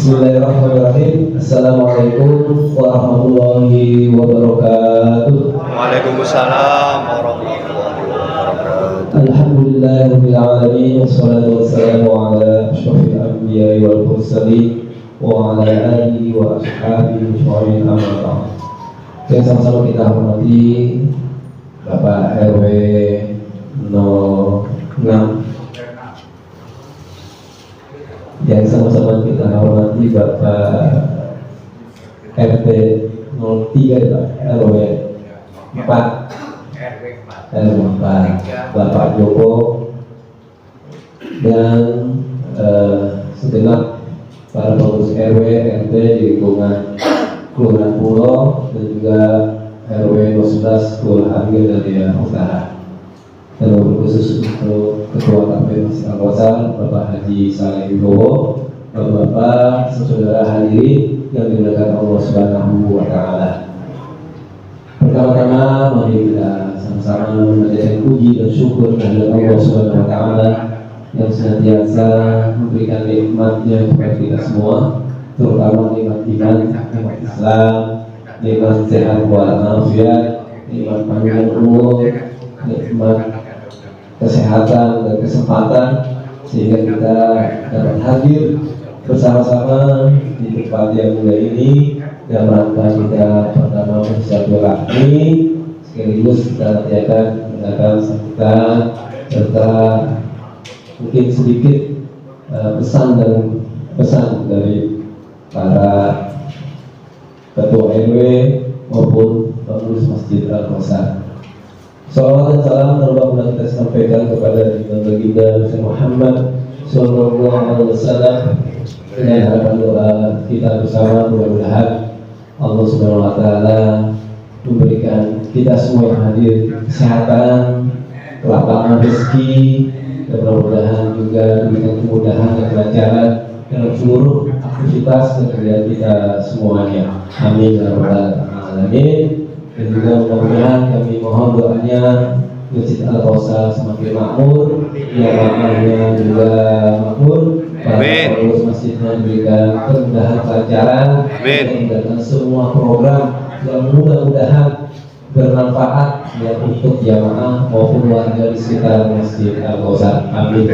Bismillahirrahmanirrahim. Assalamualaikum warahmatullahi wabarakatuh. Waalaikumsalam warahmatullahi wabarakatuh. Alhamdulillahirabbil alamin wassalatu wassalamu ala asyrofil anbiya'i wal mursalin wa ala alihi wa ashabihi ajma'in amma ba'd. Yang sama-sama kita hormati Bapak RW 06, yang sama-sama kita hormati Bapak RT 03, RW 4, Bapak Joko, dan segenap para pengurus RW RT di lingkungan Kelurahan Pulau dan juga RW 12 Kelurahan Gedalia Utara. Dan khusus untuk Ketua KPU Masjid Al-Kausar Bapak Haji Saleh Wibowo, Bapak saudara hadirin yang dimuliakan Allah Subhanahu wa Ta'ala. Pertama-tama mari kita sama-sama menjadikan puji dan syukur kehadirat Allah Subhanahu wa Ta'ala yang senantiasa memberikan nikmatnya kepada kita semua, terutama nikmat iman, nikmat Islam, nikmat sehat walafiat, nikmat panjang umur, nikmat kesehatan dan kesempatan, sehingga kita dapat hadir bersama-sama di tempat yang mulia ini dalam rangka kita pertama bersilaturahmi, sekaligus kita nantikan mendengarkan sambutan serta mungkin sedikit pesan dari para ketua RW maupun pengurus Masjid Al-Kausar. Salawat dan salam telah kita sampaikan kepada baginda Nabi Muhammad Sallallahu Alaihi Wasallam, dengan harapan doa kita bersama, mudah-mudahan Allah Subhanahu Wa Taala memberikan kita semua yang hadir kesehatan, kelapangan rezeki, dan mudah-mudahan juga diberikan kemudahan dan kelancaran dalam seluruh aktivitas dan kerjaan kita semuanya. Amin ya rabbal alamin. Dan juga mudah-mudahan kami mohon doanya Masjid Al-Kausar semakin makmur, yang makmurnya juga makmur, para pengurus masjidnya diberikan kemudahan kelancaran, dan semua program yang mudah-mudahan bermanfaat ya untuk jamaah maupun warga di sekitar Masjid Al-Kausar. Amin.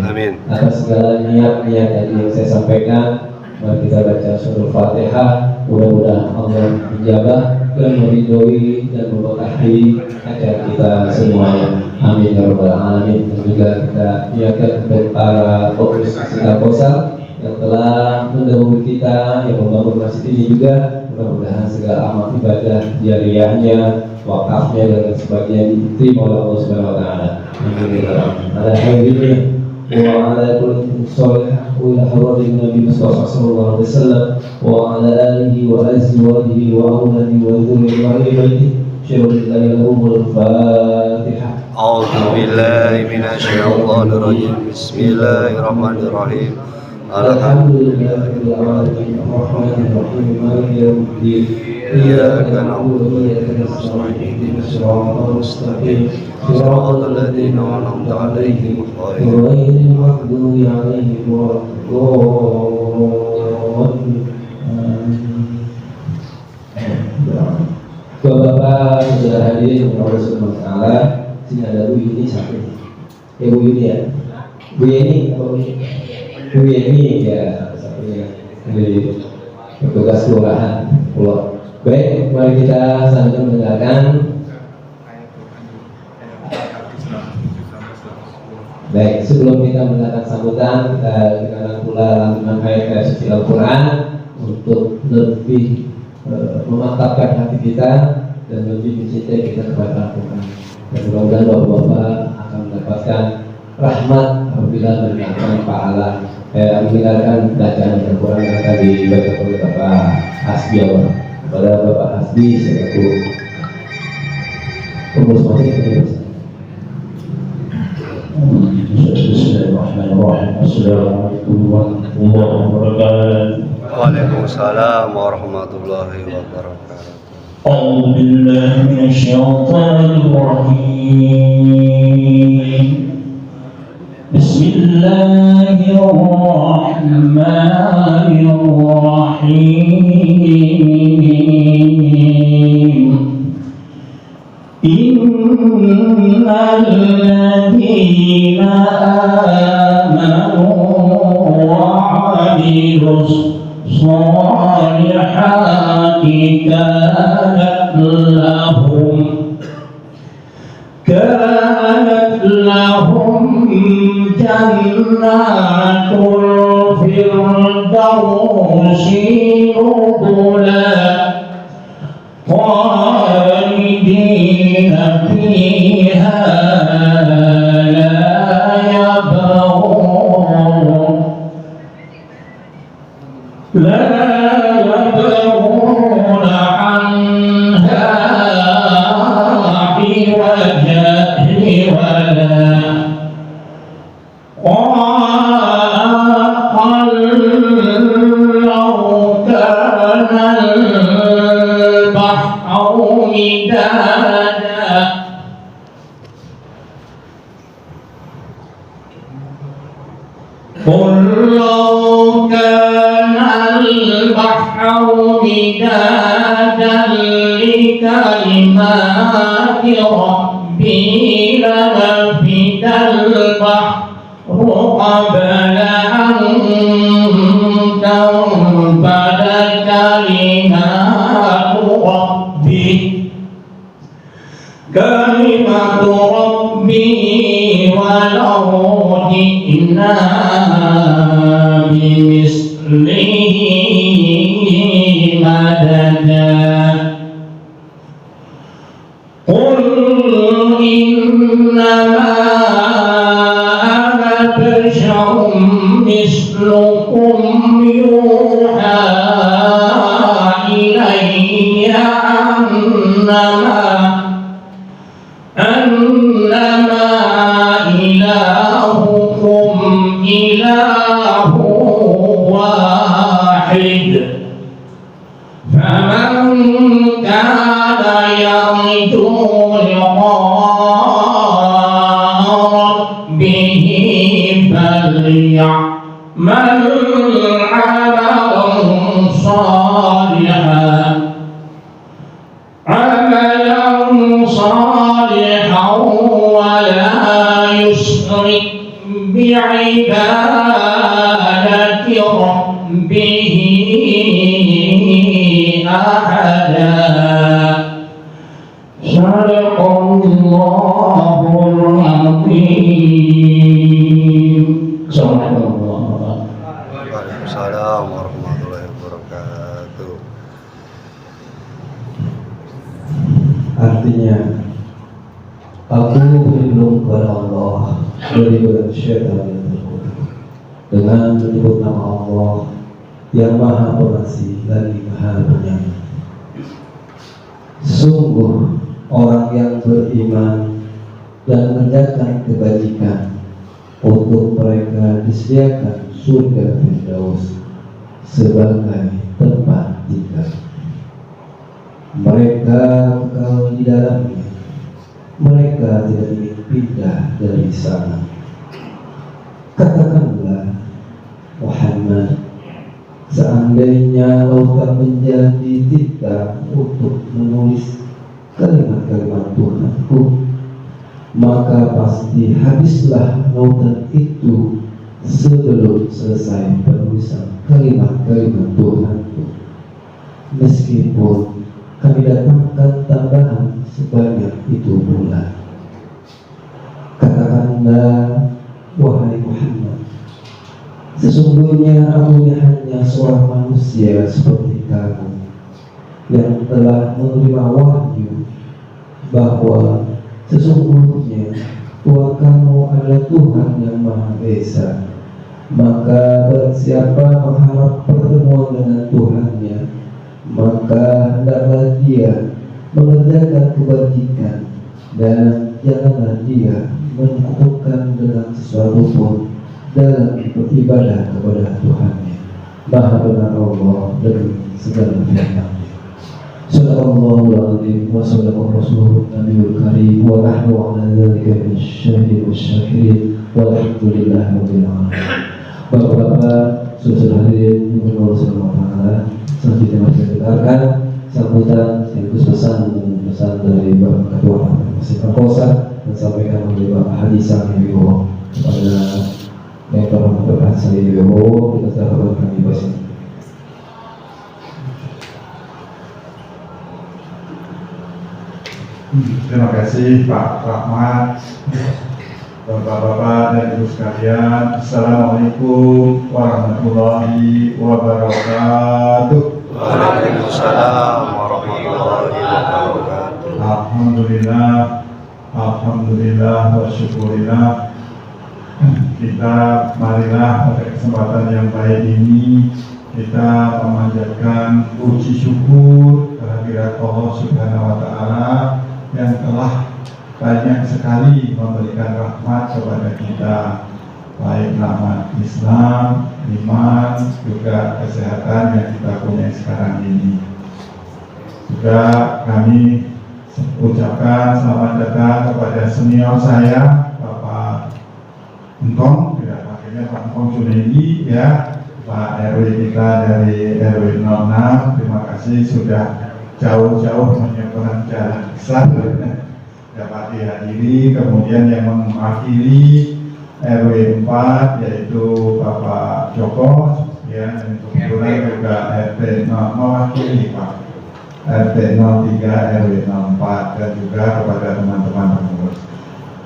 Amin. Atas segala niat-niat tadi yang saya sampaikan, mari kita baca surah Fatihah. Mudah-mudahan Allah menjaga dan meridhoi dan memberkahi acara kita semuanya. Amin ya rabbal alamin. Dan juga kita niatkan untuk para pengurus Masjid Al-Kausar yang telah mendahului kita, yang membangun masjid ini juga, mudah-mudahan segala amal ibadah jariyahnya, wakafnya dan sebagainya diterima oleh Allah Subhanahu wa Ta'ala. Amin ya rabbal alamin. Wa ala kulli sholih wa ila hadratin Nabi Mustafa sallallahu alaihi wasallam wa ala alihi wa azwajihi wa auladihi wa dzurriyyatihi syarrul Fatihah. A'udzu billahi minasyaitonir rajim. Bismillahirrahmanirrahim. Alhamdulillahirabbil alamin arrahmanir rahim maliki yaumiddin iyyaka na'budu wa iyyaka nasta'in ihdinas siratal mustaqim siratal ladzina an'amta 'alaihim ghairil maghdubi 'alaihim waladdallin. Bapak saudara hadirin yang Allah Subhanahu wa Ta'ala, sini ada Bu Yuni satu. Ya Bu Yuni ya. Bu Yeni apa Bu Yeni? Bu Yeni ya, satunya dari petugas kelurahan Pulau. Baik, mari kita selanjutnya mendengarkan. Baik, sebelum kita mendengarkan sambutan, kita dengarkan pula lantunan ayat suci Al-Quran untuk lebih memantapkan hati kita dan lebih mencintai kita kepada Al-Quran. Dan mudah-mudahan bapak-bapak akan mendapatkan rahmat apabila mendengarkan pahala. Mendengarkan bacaan Al-Quran yang akan dibaca oleh Bapak Hasbi. Kepada Bapak Hasbi selaku pengurus masjid. Bismillahirrahmanirrahim. Assalamualaikum warahmatullahi wabarakatuh. Waalaikumsalam warahmatullahi wabarakatuh. A'udzu billahi minasyaitonir rajim. بسم الله الرحمن الرحيم إن الذين آمنوا وعملوا الصالحات كانت لهم جنات الفردوس نزلا خالدين فيها لا يبغون عنها عوجا ولا قال لو كان البحر مدادا قل لو كان البحر مدادا لكلمات ربي لنفد البحر قبل أن تنفد كلمات ربي ولو جئنا بمثله مددا قل إنما أنا بشر مثلكم يوحى إلي أنما إلهكم إله واحد فمن كان يرجو لقاء ربه فليعمل عملا صالحا ولا يشرك بعبادة ربه أحدا صدق الله العظيم. Waalaikumsalam warahmatullahi wabarakatuh. Artinya, aku berlindung kepada Allah dari godaan syaitan yang terkutuk dengan menyebut nama Allah yang Maha Pengasih lagi Maha Penyayang. Sungguh orang yang beriman dan mengerjakan kebajikan, untuk mereka disediakan surga Firdaus sebagai tempat tinggal. Mereka kekal di dalamnya. Mereka tidak ingin pindah dari sana. Katakanlah, Muhammad, seandainya lautan menjadi tinta untuk menulis kalimat-kalimat Tuhanku, maka pasti habislah lautan itu sebelum selesai penulisan kalimat-kalimat Tuhanku. Meskipun kami datangkan tambahan sebanyak itu pula. Katakanlah, wahai Muhammad, sesungguhnya aku ini hanya seorang manusia seperti kamu yang telah menerima wahyu bahwa sesungguhnya Tuhan kamu adalah Tuhan yang Maha Esa. Maka bersiapa mengharap pertemuan dengan Tuhannya, maka hendaklah dia mengerjakan kebajikan dan janganlah dia menyekutukan dengan sesuatu pun dalam beribadah kepada Tuhannya. Maha benar Allah dari segala firman-Nya. Sadaqallahul azim wa sadaqa rasulun nabiyul karim wa nahnu ala dzalika minasyahidin wasyakirin Walhamdulillahirabbil alamin. Bapak-bapak, saudara hadirin yang berbahagia semuanya, selanjutnya mari kita dengarkan sambutan sekaligus pesan dari Bapak Ketua Masjid Al-Kausar dan sampaikan oleh Bapak Haji Sami Wibowo kepada yang terhormat Bapak Sami Wibowo. Kita sahabat kami bersama. Terima kasih Pak Rahmat, Bapak-bapak dan Ibu sekalian. Assalamualaikum warahmatullahi wabarakatuh. Waalaikumsalam warahmatullahi wabarakatuh. Alhamdulillah wa syukurillah. Kita marilah pada kesempatan yang baik ini kita memanjatkan puji syukur kehadirat Allah Subhanahu wa Ta'ala yang telah banyak sekali memberikan rahmat kepada kita, baik rahmat Islam, iman, juga kesehatan yang kita punya sekarang ini. Juga kami ucapkan selamat datang kepada senior saya, Bapak Engkong, tidak pakainya Pak Engkong Junaidi, ya, Pak RW kita dari RW 06. Terima kasih sudah jauh-jauh menyeberang jalan besar dapat dihadiri. Kemudian yang mewakili RW 4 yaitu Bapak Joko, ya, dan kebetulan juga RT mewakili Pak RT 03 RW 04 dan juga kepada teman-teman pengurus.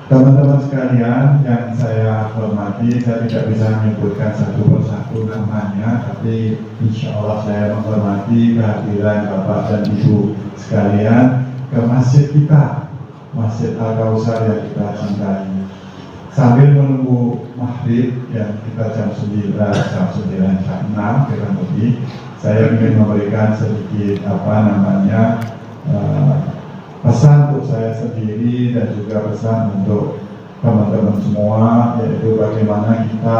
Teman-teman sekalian yang saya hormati, saya tidak bisa menyebutkan satu persatu namanya, tapi insya Allah saya menghormati kehadiran Bapak dan Ibu sekalian ke masjid kita, Masjid Al-Kausar yang kita cintai. Sambil menunggu maghrib yang kita jam 9, jam 6 kurang lebih, saya ingin memberikan sedikit pesan untuk saya sendiri dan juga pesan untuk teman-teman semua, yaitu bagaimana kita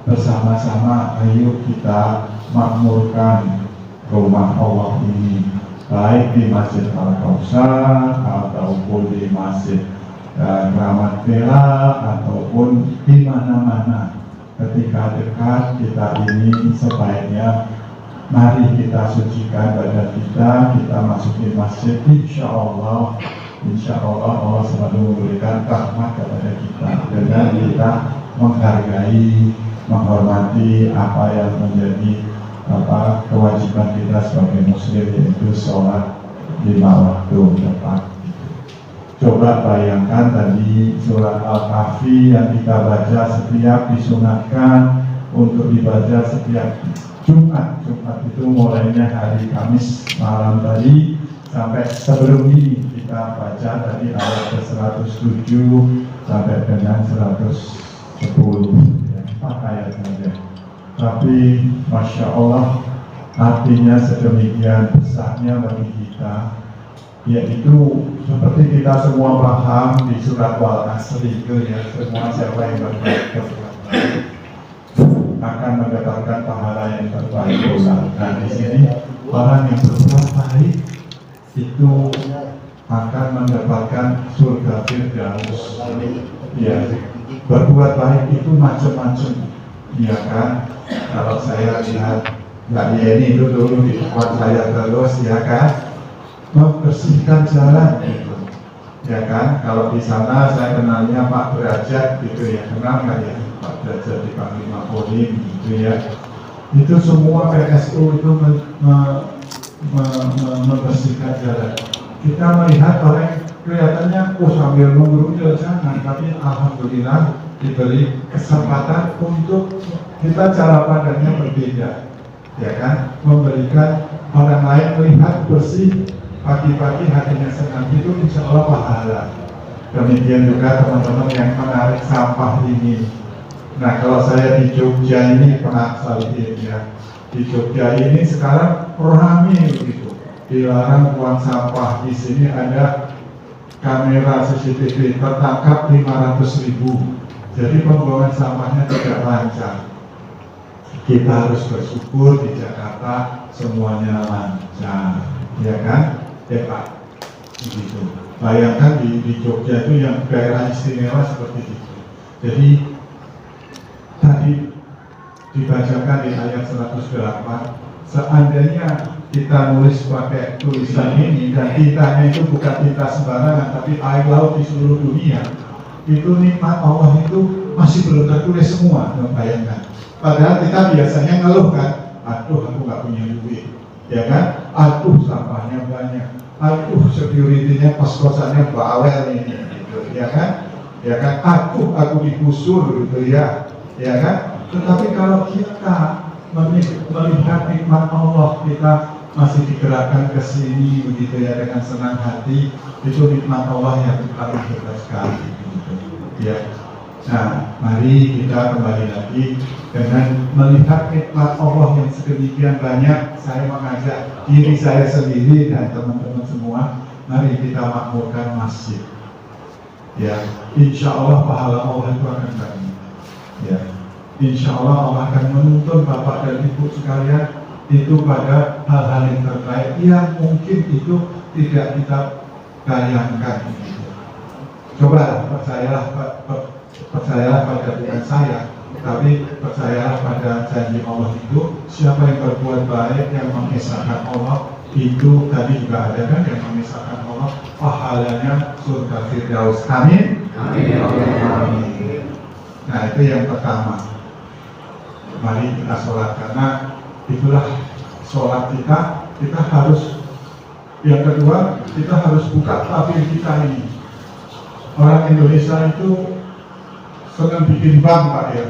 bersama-sama ayo kita makmurkan rumah Allah ini, baik di Masjid Al-Kausar ataupun di Masjid Keramat Bela ataupun di mana-mana. Ketika dekat kita ini sebaiknya mari kita sucikan badan kita masuki masjid. Insya Allah Allah selalu memberikan rahmat kepada kita dengan kita menghargai, menghormati apa yang menjadi kewajiban kita sebagai muslim, yaitu sholat 5 waktu tepat. Coba bayangkan tadi surat Al-Kahfi yang kita baca setiap disunatkan untuk dibaca setiap Jumat itu mulainya hari Kamis malam tadi sampai sebelum ini kita baca tadi ayat ke 107 sampai dengan 110, ya, 4 ayat saja. Tapi Masya Allah artinya sedemikian besarnya bagi kita, yaitu seperti kita semua paham di surat Wal-Asr itu, ya, semua siapa yang berbuat akan mendapatkan pahala yang terbaik. Nah, di sini orang yang berbuat baik itu akan mendapatkan surga Firdaus. Ya, berbuat baik itu macam-macam, ya kan? Kalau saya lihat Mbak Yeni itu dulu di tempat saya terus, ya kan, membersihkan jalan gitu, ya kan? Kalau di sana saya kenalnya Pak Derajat gitu, ya, kenal nggak ya? Pak Derajat di Panglima Polim gitu, ya. Itu semua PSU itu membersihkan jalan. Kita melihat orang kelihatannya sambil nunggu jangan, tapi alhamdulillah diberi kesempatan untuk kita cara pandangnya berbeda, ya kan? Memberikan orang lain melihat bersih pagi-pagi hatinya senang, itu insya Allah pahala. Demikian juga teman-teman yang menarik sampah ini. Nah, kalau saya di Jogja ini pernah lihat, ya, di Jogja ini sekarang ramai begitu, dilarang buang sampah. Di sini ada kamera CCTV tertangkap 500.000. Jadi pembuangan sampahnya tidak lancar. Kita harus bersyukur di Jakarta semuanya lancar, ya kan? Ya Pak, begitu. Bayangkan di Jogja itu yang daerah istimewa seperti itu. Jadi tadi dibacakan di ayat 108, seandainya kita nulis pakai tulisan ini dan tintanya itu bukan tinta sembarangan tapi air laut di seluruh dunia, itu nikmat Allah itu masih belum tertulis semua, bayangkan. Padahal kita biasanya ngeluh kan, aduh aku nggak punya duit, ya kan, aduh sampahnya banyak, aduh security-nya kos-kosannya bawel ini, gitu, ya kan, aduh aku digusur gitu ya kan. Tetapi kalau kita melihat nikmat Allah, kita masih digerakkan ke sini begitu ya dengan senang hati, itu nikmat Allah yang paling hebat sekali gitu. Ya. Nah, mari kita kembali lagi dengan melihat nikmat Allah yang sedemikian banyak. Saya mengajak diri saya sendiri dan teman-teman semua, mari kita makmurkan masjid. Ya, insya Allah pahala Allah itu akan banyak. Ya, insya Allah Allah akan menuntun Bapak dan Ibu sekalian itu pada hal-hal yang terbaik yang mungkin itu tidak kita bayangkan. Coba percayalah pada bukan saya, tapi percayalah pada janji Allah itu. Siapa yang berbuat baik, yang mengesahkan Allah, itu tadi juga ada kan, yang mengesahkan Allah, pahalanya surga Firdaus. Amin. Amin. Nah, itu yang pertama. Mari kita sholat, karena itulah sholat kita harus. Yang kedua, kita harus buka tabir kita ini. Orang Indonesia itu senang bikin bank, Pak ya.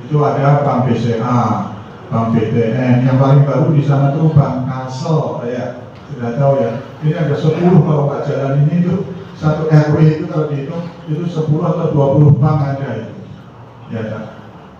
Itu ada bank BCA, bank BTN, yang paling baru di sana tuh bank Kalsel, ya. Sudah tahu ya. Ini ada 10 kalau nggak jalan ini tuh, satu RW itu kalau dihitung itu 10 atau 20 bank ada itu. Ya kan.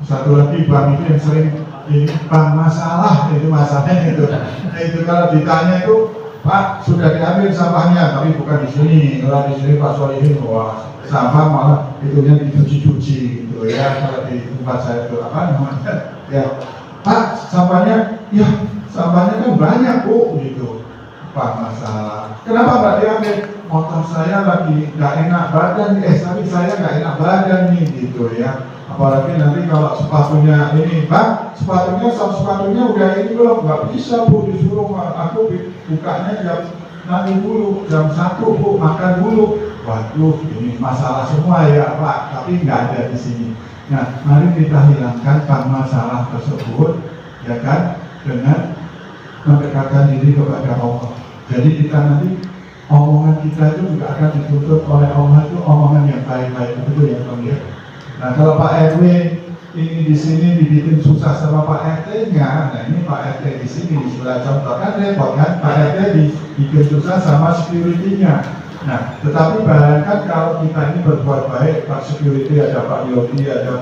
Satu lagi bank itu yang sering ini bank masalah, itu masalahnya itu. Nah, itu kalau ditanya itu, Pak sudah diambil sampahnya, tapi bukan di sini. Kalau di sini Pak Solihin, wah sampah malah itunya dicuci-cuci gitu ya. Kalau di tempat saya itu apa namanya? Ya, Pak sampahnya, ya sampahnya kan banyak Bu, gitu. Pak masalah. Kenapa nggak diambil? Motor saya lagi nggak enak badan, tapi saya nggak enak badan nih, gitu ya. Apalagi nanti kalau sepatunya ini, Pak, sepatunya udah ini belum, nggak bisa Bu, disuruh aku bukanya nanti dulu, jam 1 Bu, makan dulu. Waduh, ini masalah semua ya Pak, tapi nggak ada di sini. Nah, mari kita hilangkan masalah tersebut, ya kan, dengan mendekatkan diri kepada Allah. Jadi kita nanti omongan kita itu juga akan dituntut oleh Allah itu omongan yang baik-baik, betul ya Bang ya. Nah, kalau Pak RW ini di sini dibikin susah sama Pak RT-nya, nah ini Pak RT di sini sudah contoh kan repot kan, Pak RT dibikin susah sama security-nya. Nah, tetapi bayangkan kalau kita ini berbuat baik, Pak security ada Pak Yogi, ada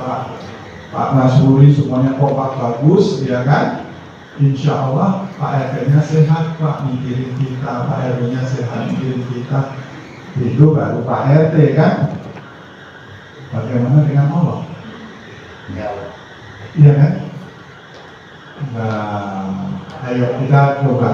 Pak Nasruli, semuanya kompak bagus, ya kan? Insya Allah Pak RT-nya sehat, Pak mikirin kita, Pak RW-nya sehat mikirin kita, itu baru Pak RT kan? Bagaimana dengan Allah? Iya kan? Nah, ayo kita coba.